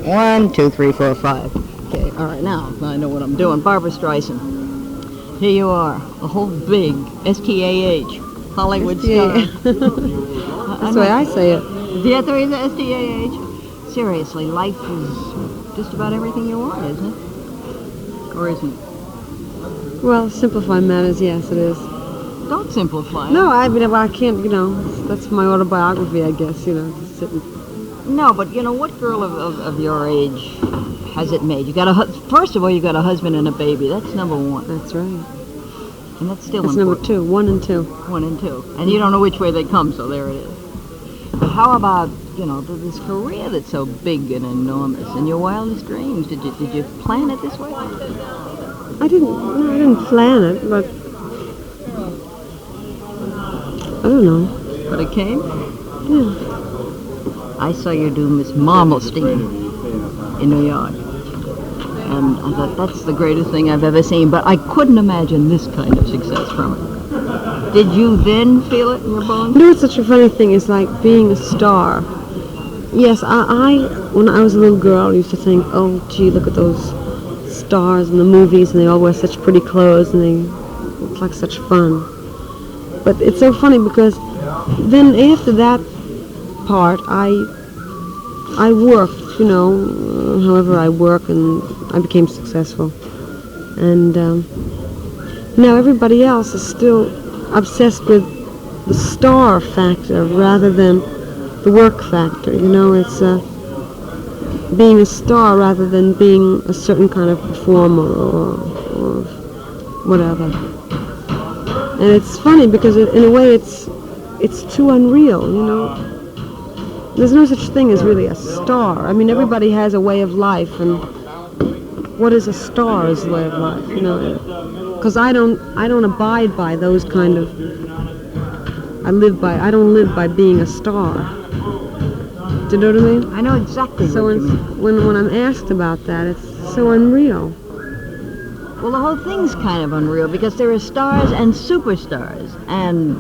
1, 2, 3, 4, 5. Okay, all right, now I know what I'm doing. Barbra Streisand. Here you are, a whole big S-T-A-H, Hollywood star. That's the way I say it. The other is S-T-A-H. Seriously, life is just about everything you want, isn't it? Or isn't it? Well, simplify matters, yes, it is. Don't simplify it. No, I mean, I can't, that's my autobiography, I guess, just sitting. No, but what girl of your age has it made? First of all, you got a husband and a baby. That's number one. That's right. And that's still that's important. Number 2, 1 and 2. 1 and 2. And you don't know which way they come, so there it is. But how about, this career that's so big and enormous, and your wildest dreams? Did you plan it this way? I didn't plan it, but I don't know. But it came? Yeah. I saw you do Miss Marmalstein in New York. And I thought, that's the greatest thing I've ever seen. But I couldn't imagine this kind of success from it. Did you then feel it in your bones? It's such a funny thing. It's like being a star. Yes, I when I was a little girl, used to think, oh, gee, look at those stars in the movies, and they all wear such pretty clothes, and they look like such fun. But it's so funny because then after that part, I worked, however I work, and I became successful. And now everybody else is still obsessed with the star factor rather than the work factor. It's being a star rather than being a certain kind of performer or whatever. And it's funny because in a way it's too unreal, There's no such thing as really a star. I mean, everybody has a way of life, and what is a star's way of life, Because I don't abide by those kind of. I don't live by being a star. Do you know what I mean? I know exactly so what you mean. When I'm asked about that, it's so unreal. Well, the whole thing's kind of unreal because there are stars and superstars. And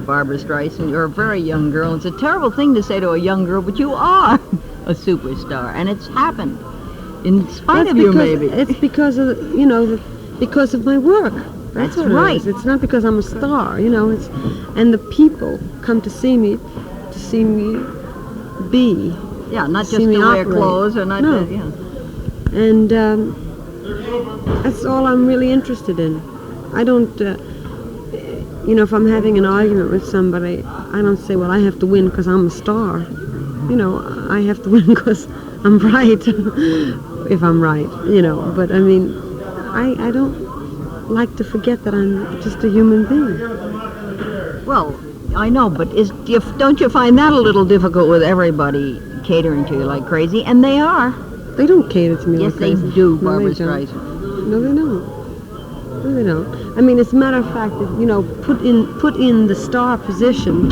Barbra Streisand, you're a very young girl. It's a terrible thing to say to a young girl, but you are a superstar, and it's happened in spite of you, maybe. It's because of because of my work. That's what right. It is. It's not because I'm a star. And the people come to see me be. Yeah, not just to wear clothes or not. No. Yeah. And that's all I'm really interested in. I don't. If I'm having an argument with somebody, I don't say, well, I have to win because I'm a star. I have to win because I'm right, if I'm right, But, I mean, I don't like to forget that I'm just a human being. Well, I know, but don't you find that a little difficult with everybody catering to you like crazy? And they are. They don't cater to me like crazy. Yes, they do, No, Barbra they don't. Streisand. No, they don't. No, they don't. I mean, as a matter of fact, put in the star position,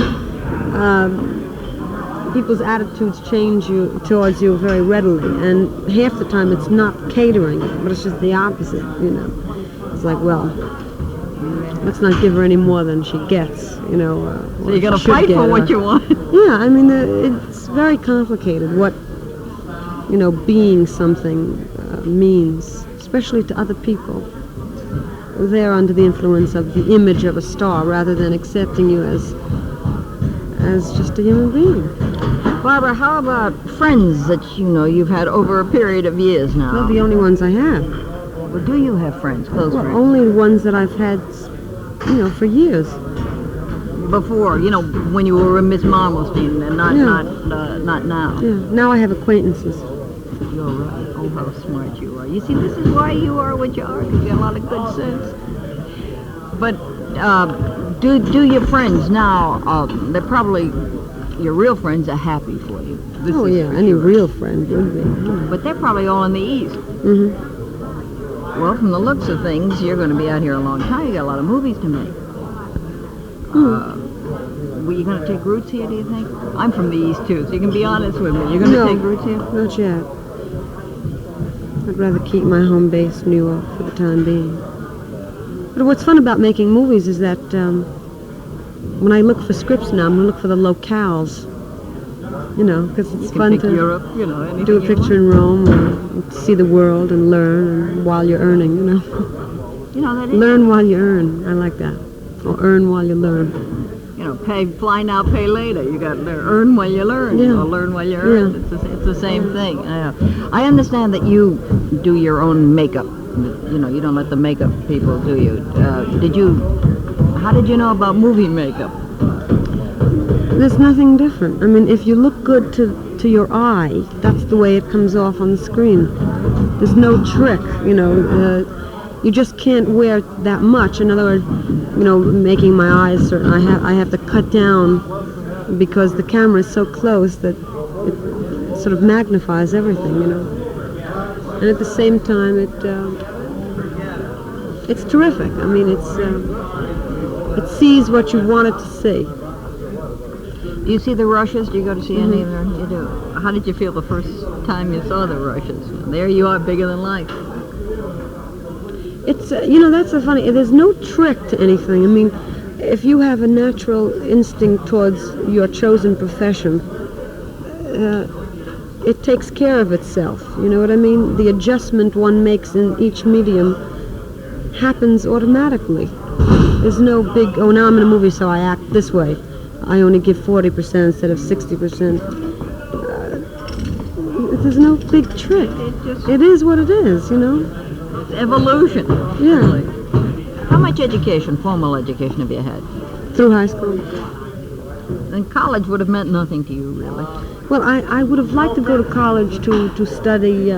people's attitudes change towards you very readily, and half the time it's not catering, but it's just the opposite. It's like, well, let's not give her any more than she gets. So you got to fight for what you want. Yeah, I mean, it's very complicated what being something means, especially to other people. They're under the influence of the image of a star rather than accepting you as just a human being. Barbra, how about friends that you've had over a period of years now? Well, the only ones I have. Well, do you have friends, close friends? Only ones that I've had, for years. Before, when you were a Miss Marmalstein, and not now. Yeah. Now I have acquaintances. You're right. Oh, how smart you are. You see, this is why you are what you are, because you got a lot of good sense. But do your friends now, they're probably, your real friends are happy for you. Oh, yeah, any real friend would be. But they're probably all in the East. Mm-hmm. Well, from the looks of things, you're going to be out here a long time. You got a lot of movies to make. Were you going to take roots here, do you think? I'm from the East, too, so you can be honest with me. You're going to take roots here? Not yet. I'd rather keep my home base New York for the time being. But what's fun about making movies is that when I look for scripts now, I'm going to look for the locales. You know, because it's You can fun pick to Europe, you know, anything do a you picture in Rome and see the world and learn and while you're earning, you know. want. You know, that is, Learn while you earn. I like that. Or earn while you learn. you know, fly now, pay later. You got to earn while you learn, Yeah. or learn while you earn. Yeah. It's the same thing. I understand that you do your own makeup. You know, you don't let the makeup people do you. How did you know about movie makeup? There's nothing different. I mean, if you look good to your eye, that's the way it comes off on the screen. There's no trick, you know. You just can't wear that much. In other words, you know, making my eyes certain. I have to cut down because the camera is so close that it sort of magnifies everything, you know. And at the same time, it's terrific. I mean, it sees what you want it to see. Do you see the Rushes? Do you go to see any of them? You do. How did you feel the first time you saw the Rushes? There you are, bigger than life. It's, you know, that's so funny. There's no trick to anything. I mean, if you have a natural instinct towards your chosen profession, it takes care of itself. You know what I mean? The adjustment one makes in each medium happens automatically. There's no big, oh, now I'm in a movie, so I act this way. I only give 40% instead of 60%. There's no big trick. It is what it is, you know? It's evolution. Yeah. Really. How much education, formal education, have you had? Through high school. And college would have meant nothing to you, really. Well, I would have liked to go to college to study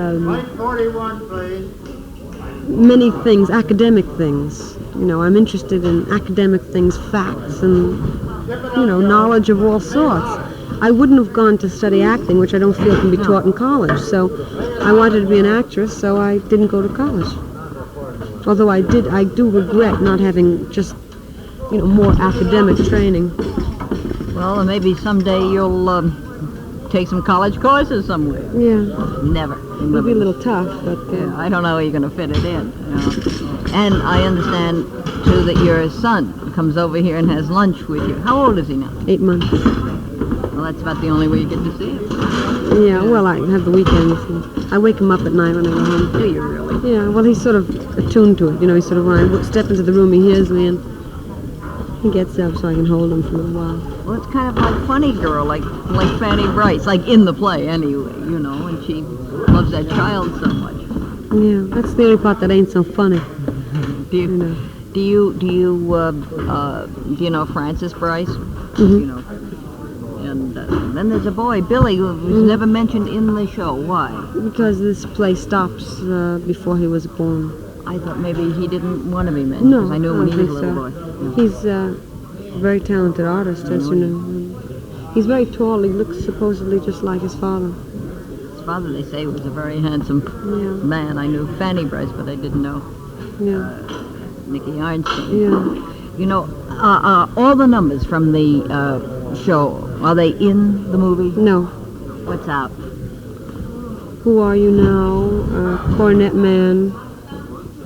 many things, academic things. You know, I'm interested in academic things, facts, and, you know, knowledge of all sorts. I wouldn't have gone to study acting, which I don't feel can be taught in college. So I wanted to be an actress, so I didn't go to college. Although I do regret not having just, you know, more academic training. Well, maybe someday you'll take some college courses somewhere. Yeah. Never. It'll be a little tough, but... I don't know how you're going to fit it in. You know. And I understand, too, that your son comes over here and has lunch with you. How old is he now? 8 months. Well, that's about the only way you get to see him. Yeah, well, I have the weekends. And I wake him up at night when I go home. Do you really? Yeah, well, he's sort of attuned to it. You know, he's sort of, when I step into the room, he hears me, and he gets up so I can hold him for a little while. Well, it's kind of like Funny Girl, like Fanny Brice, like in the play anyway, you know, and she loves that child so much. Yeah, that's the only part that ain't so funny. Do you, You know. do you know Francis Brice? Mm-hmm. You know, and then there's a boy, Billy, who was never mentioned in the show. Why? Because this play stops before he was born. I thought maybe he didn't want to be mentioned, No, because I knew I when don't he was a think little so. boy. He's a very talented artist, as you know. He's very tall. He looks supposedly just like his father. His father, they say, was a very handsome man. I knew Fanny Brice, but I didn't know Nicky Arnstein. Yeah. You know, all the numbers from the show, are they in the movie? No. What's out? Who Are You Now? Cornet Man.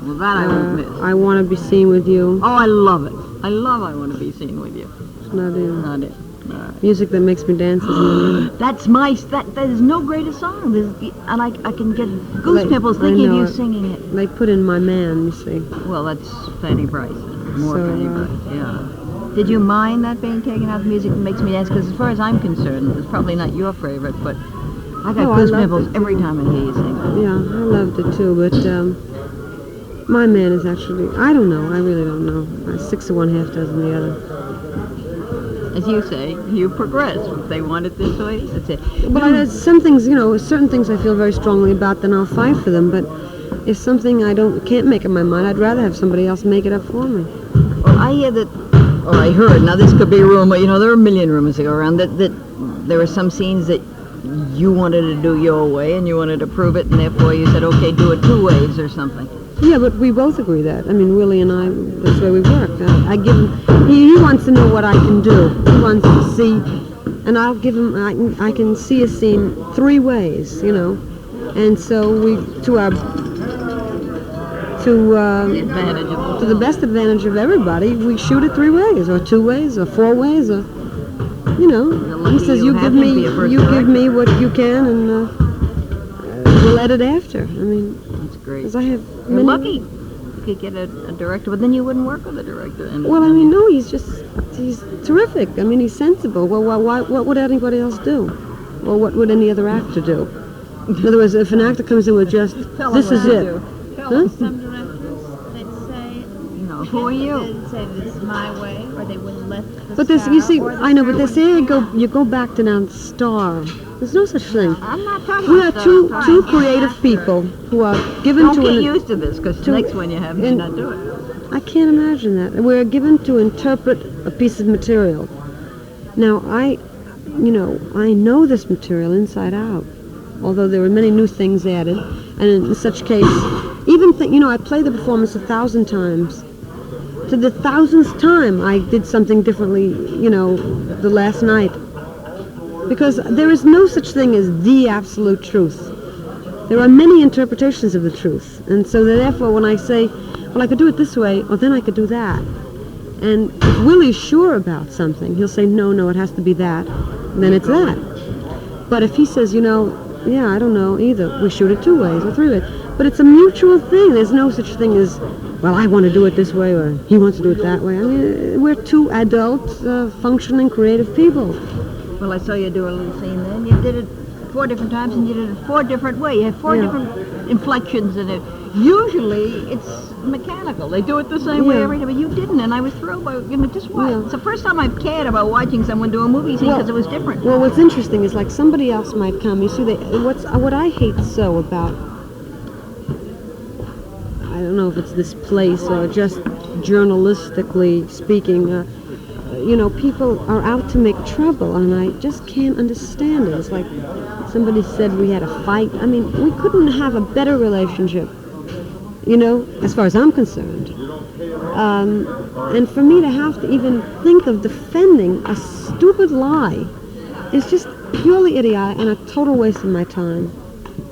Well, that I won't miss. I Want to Be Seen With You. Oh, I love it. I Want to Be Seen With You. It's not in. Not it. All right. Music That Makes Me Dance is in. That's that is no greater song. And I can get goose pimples thinking of you singing it. They put in My Man, you see. Well, that's Fanny Brice. More So, Fanny Brice, yeah. Did you mind that being taken out of Music That Makes Me Dance? Because as far as I'm concerned, it's probably not your favorite, but I got goose pimples every time I hear you sing it. Yeah, I loved it too, but My Man is actually, I don't know, I really don't know. 6 of one, half dozen the other. As you say, you progress. If they want it this way, that's it. But some things, you know, certain things I feel very strongly about, then I'll fight for them, but if something I can't make up my mind, I'd rather have somebody else make it up for me. Well, I hear that, or I heard, now this could be a rumor, you know, there are a million rumors that go around, that there were some scenes that you wanted to do your way and you wanted to prove it, and therefore you said, okay, do it 2 ways or something. Yeah, but we both agree that. I mean, Willie and I, that's the way we work. I give him, he wants to know what I can do. He wants to see, and I'll give him, I can see a scene 3 ways, you know. And so we, to the best advantage of everybody, we shoot it 3 ways, or 2 ways, or 4 ways, or you know, he says, you give me what you can, and we'll edit after. I mean, that's great. Because I have You're lucky. You could get a director, but then you wouldn't work with a director. Well, I mean, no, he's terrific. I mean, he's sensible. Well, what would anybody else do? Or what would any other actor do? In other words, if an actor comes in with just, this is it. Huh? Some directors, they'd say, who are you? They'd say this is my way, or they wouldn't let the But there's, star, you see, or the I know, star but they wouldn't say say you go back to now star. There's no such thing. I'm not talking We are about two creative people who are given Don't to get used to this, because the next one you have may not do it. I can't imagine that. We're given to interpret a piece of material. Now, I know this material inside out, although there were many new things added, and in such case, even I play the performance 1,000 times. To the 1,000th time, I did something differently, the last night. Because there is no such thing as the absolute truth. There are many interpretations of the truth, and so therefore when I say, well, I could do it this way, or then I could do that. And if Willie's sure about something, he'll say, no, it has to be that. And then it's that. But if he says, I don't know either, we shoot it 2 ways or 3 ways. But it's a mutual thing. There's no such thing as, well, I want to do it this way, or he wants to do it that way. I mean, we're 2 adult, functioning, creative people. Well, I saw you do a little scene then. You did it 4 different times, and you did it 4 different ways. You had 4 different inflections in it. Usually, it's mechanical. They do it the same way every time, but you didn't, and I was thrilled by, just why. Yeah. It's the first time I've cared about watching someone do a movie scene because it was different. Well, what's interesting is, like, somebody else might come. You see, what I hate so about, I don't know if it's this place or just journalistically speaking, people are out to make trouble, and I just can't understand it. It's like somebody said we had a fight. I mean, we couldn't have a better relationship, as far as I'm concerned. And for me to have to even think of defending a stupid lie is just purely idiotic and a total waste of my time.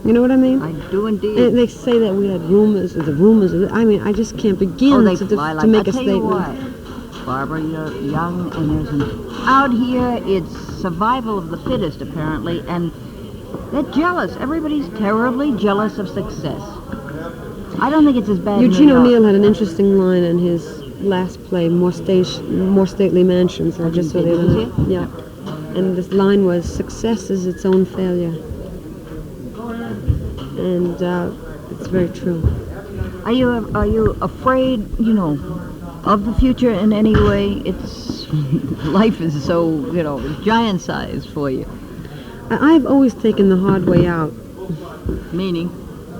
You know what I mean? I do indeed. And they say that we had rumors, I mean, I just can't begin to make a statement. What, Barbara, you're young, and out here it's survival of the fittest, apparently, and they're jealous. Everybody's terribly jealous of success. I don't think it's as bad. Eugene O'Neill had an interesting line in his last play, More Stately Mansions. I just saw the other night. Yeah. And this line was, success is its own failure. And it's very true. Are you afraid, of the future in any way? Life is so, giant size for you. I've always taken the hard way out. Meaning?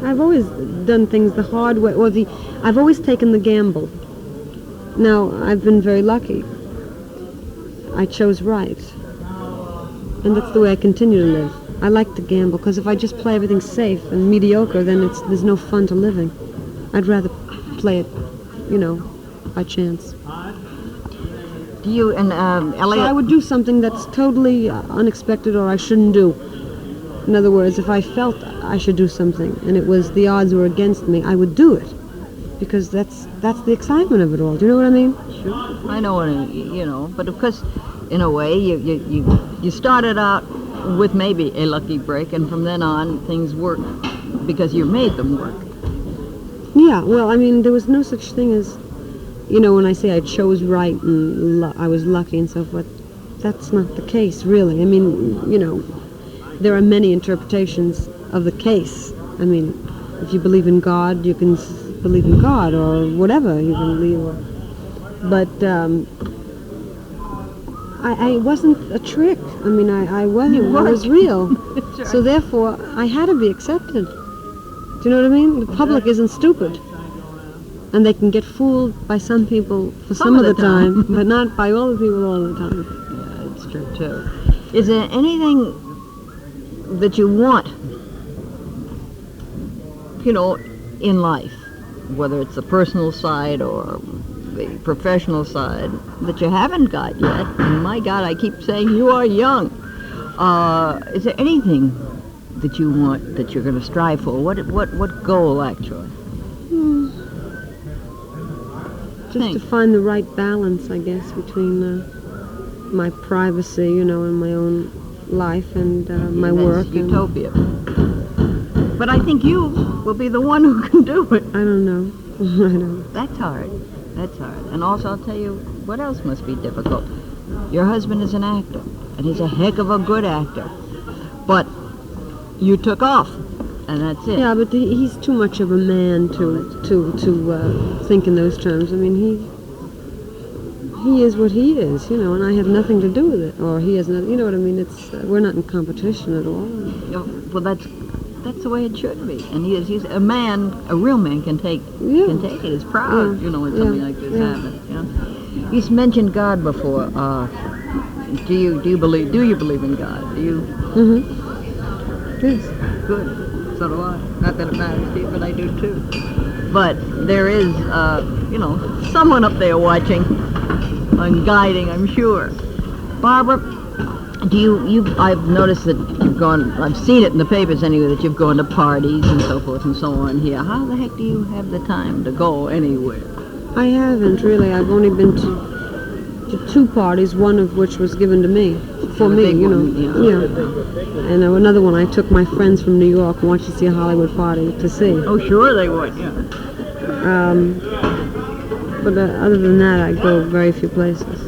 I've always done things the hard way, I've always taken the gamble. Now, I've been very lucky. I chose right. And that's the way I continue to live. I like to gamble, because if I just play everything safe and mediocre, then there's no fun to living. I'd rather play it, by chance. Do you and Elliot? So I would do something that's totally unexpected or I shouldn't do. In other words, if I felt I should do something and the odds were against me, I would do it. Because that's the excitement of it all. Do you know what I mean? Sure. I know what but of course, in a way, you started out with maybe a lucky break, and from then on, things work because you made them work. Yeah, well, I mean, there was no such thing as, when I say I chose right and I was lucky and so forth, that's not the case, really. I mean, there are many interpretations of the case. I mean, if you believe in God, you can believe in God, or whatever you can believe. But I wasn't a trick. I mean, I wasn't. I was real. Sure. So therefore, I had to be accepted. Do you know what I mean? The public isn't stupid. And they can get fooled by some people for some of the time, but not by all the people all the time. Yeah, it's true, too. Is there anything that you want, in life, whether it's the personal side or the professional side, that you haven't got yet? And my God, I keep saying you are young. Is there anything that you want, that you're going to strive for? What goal, actually? Just to find the right balance, I guess, between my privacy, you know, in my own life and my work. That's utopia. But I think you will be the one who can do it. I don't know. I don't. That's hard. That's hard. And also, I'll tell you what else must be difficult. Your husband is an actor, and he's a heck of a good actor. But you took off, and that's it. Yeah, but he's too much of a man to think in those terms. I mean, he is what he is, you know, and I have nothing to do with it. Or he has nothing. You know what I mean? It's we're not in competition at all. Well, that's the way it should be. And he's a man. A real man can take it. He's proud, Yeah. you know, when something like this happens. You know, he's mentioned God before. Do you believe in God? Do you? Mm-hmm. Yes. Good. So do I. Not that it matters to you, but I do too. But there is, you know, someone up there watching and guiding, I'm sure. Barbara, I've noticed that you've gone, I've seen it in the papers anyway, that you've gone to parties and so forth and so on here. How the heck do you have the time to go anywhere? I haven't really. I've only been to 2 parties, one of which was given to me, for The me, big you know. one, Yeah. And another one I took my friends from New York wanted to see a Hollywood party to see. Oh, sure they would, yeah. But other than that, I go very few places.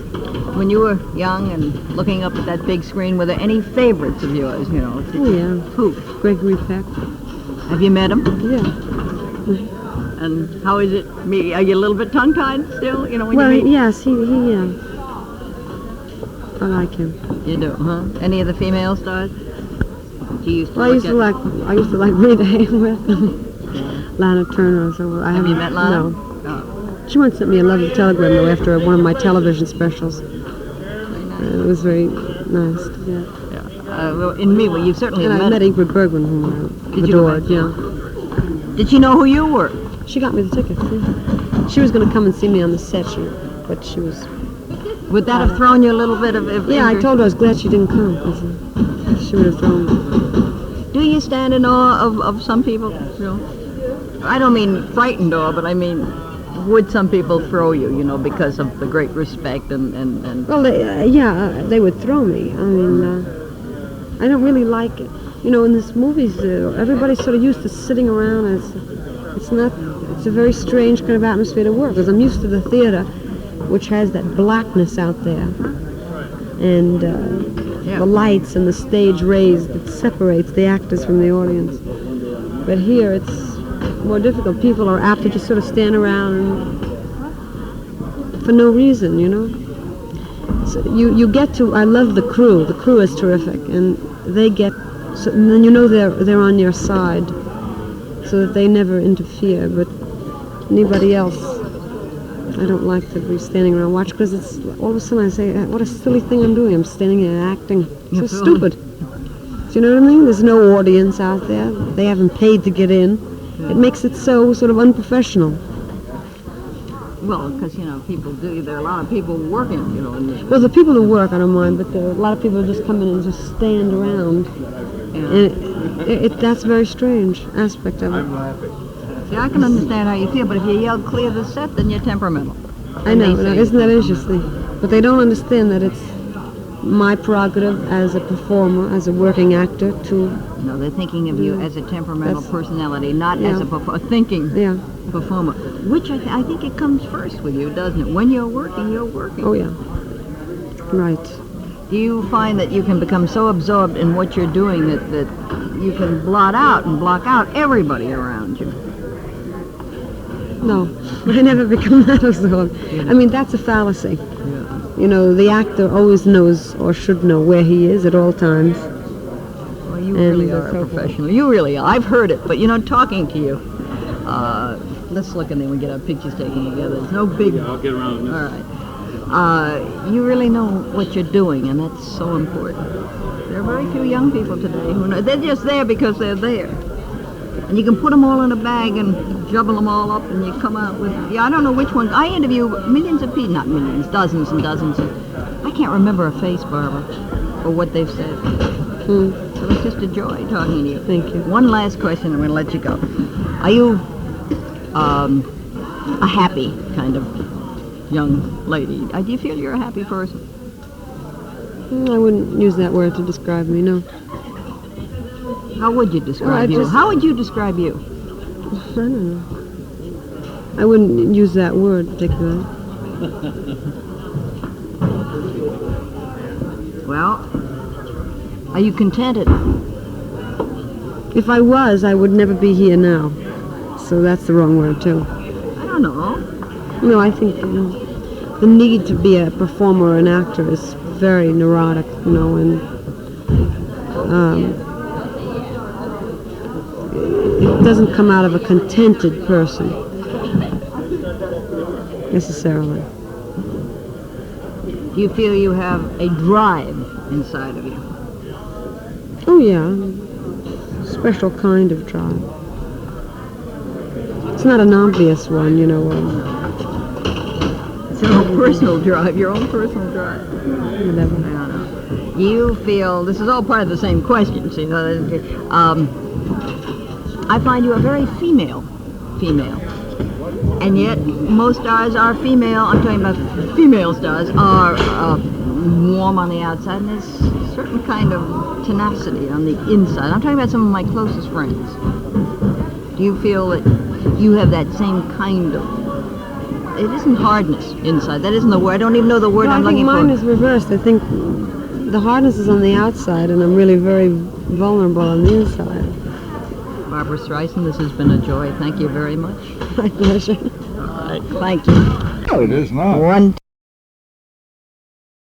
When you were young and looking up at that big screen, were there any favorites of yours, you know? Oh, yeah. Who? Gregory Peck. Have you met him? Yeah. And how is it? Are you a little bit tongue-tied still, you know, when Well, you meet? yes, he I like him. You do, huh? Any of the female stars? You used to Well, I used to like Rita Hayworth, Lana Turner, and so on. Have you met Lana? No. Oh, She once sent me a lovely telegram though after one of my television specials. very nice. And it was very nice. Yeah. Well, you certainly And I have met met her. Ingrid Bergman, whom I Did you adored. met? Yeah. Did she know who you were? She got me the tickets. Yeah. She was going to come and see me on the set, but she was. Would that have thrown you a little bit of... Yeah, I told her I was glad she didn't come. 'Cause, she would have thrown me. Do you stand in awe of some people? You know? I don't mean frightened awe, but I mean, would some people throw you, you know, because of the great respect and... Well, they would throw me. I mean, I don't really like it. You know, in these movies, everybody's sort of used to sitting around. And it's a very strange kind of atmosphere to work, because I'm used to the theater, which has that blackness out there, and the lights and the stage rays that separates the actors from the audience. But here, it's more difficult. People are apt to just sort of stand around for no reason, you know. So you get to. I love the crew. The crew is terrific, and they get. So, and then you know they're on your side, so that they never interfere. But anybody else, I don't like to be standing around watching, because it's all of a sudden I say, what a silly thing I'm doing. I'm standing here acting. So stupid. Do you know what I mean? There's no audience out there. They haven't paid to get in. It makes it so sort of unprofessional. Well, because, you know, people do. There are a lot of people working, you know. Well, the people who work, I don't mind, but a lot of people just come in and just stand around. And that's a very strange aspect of it. See, I can understand how you feel, but if you yell clear the set, then you're temperamental. I know, isn't that interesting? But they don't understand that it's my prerogative as a performer, as a working actor, to... No, they're thinking of you as a temperamental personality, not as a thinking performer. Which I think it comes first with you, doesn't it? When you're working, you're working. Oh, yeah. Right. Do you find that you can become so absorbed in what you're doing that you can blot out and block out everybody around you? No, I never become that absorbed. I mean, that's a fallacy. You know, the actor always knows or should know where he is at all times. Well, you really are a professional. You really are. I've heard it, but, you know, talking to you, let's look and then we get our pictures taken together. It's no big... Yeah, I'll get around this. All right. You really know what you're doing, and that's so important. There are very few young people today who know. They're just there because they're there. And you can put them all in a bag and jumble them all up, and you come out with... Yeah, I don't know which one. I interview millions of people, not millions, dozens and dozens. I can't remember a face, Barbara, or what they've said. So it's just a joy talking to you. Thank you. One last question, and we'll let you go. Are you a happy kind of young lady? Do you feel you're a happy person? I wouldn't use that word to describe me, no. How would you describe I you? just- How would you describe you? I don't know. I wouldn't use that word particularly. Well, are you contented? If I was, I would never be here now. So that's the wrong word, too. I don't know. No, I think, the need to be a performer or an actor is very neurotic, and it doesn't come out of a contented person, necessarily. Do you feel you have a drive inside of you? Oh, yeah. Special kind of drive. It's not an obvious one, It's your own personal drive, your own personal drive. whatever. I don't know. Do you feel, this is all part of the same question, see, I find you a very female. And yet, most stars are female, I'm talking about female stars, are warm on the outside, and there's a certain kind of tenacity on the inside. I'm talking about some of my closest friends. Do you feel that you have that same kind of, it isn't hardness inside, that isn't the word, I don't even know the word No, I'm I think looking mine for. is reversed. I think the hardness is on the outside, and I'm really very vulnerable on the inside. Barbra Streisand, this has been a joy. Thank you very much. My pleasure. Thank you. No, it is not. One.